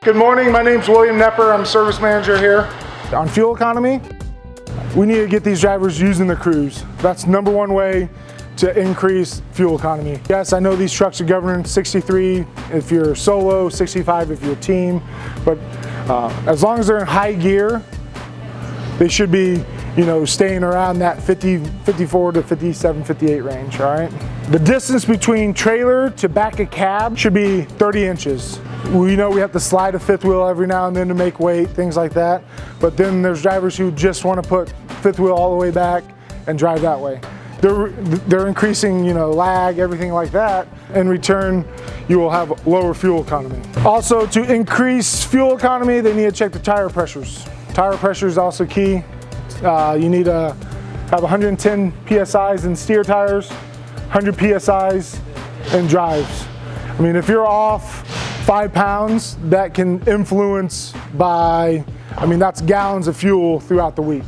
Good morning, my name's William Knepper. I'm service manager here. On fuel economy, we need to get these drivers using the crews. That's number one way to increase fuel economy. Yes, I know these trucks are governed 63 if you're solo, 65 if you're a team, but as long as they're in high gear, they should be, staying around that 54 to 57, 58 range, all right? The distance between trailer to back of cab should be 30 inches. We know we have to slide a fifth wheel every now and then to make weight, things like that. But then there's drivers who just want to put fifth wheel all the way back and drive that way. They're increasing, lag, everything like that. In return, you will have lower fuel economy. Also, to increase fuel economy, they need to check the tire pressures. Tire pressure is also key. You need to have 110 PSIs in steer tires, 100 PSIs in drives. I mean, if you're off 5 pounds, that can influence by, that's gallons of fuel throughout the week.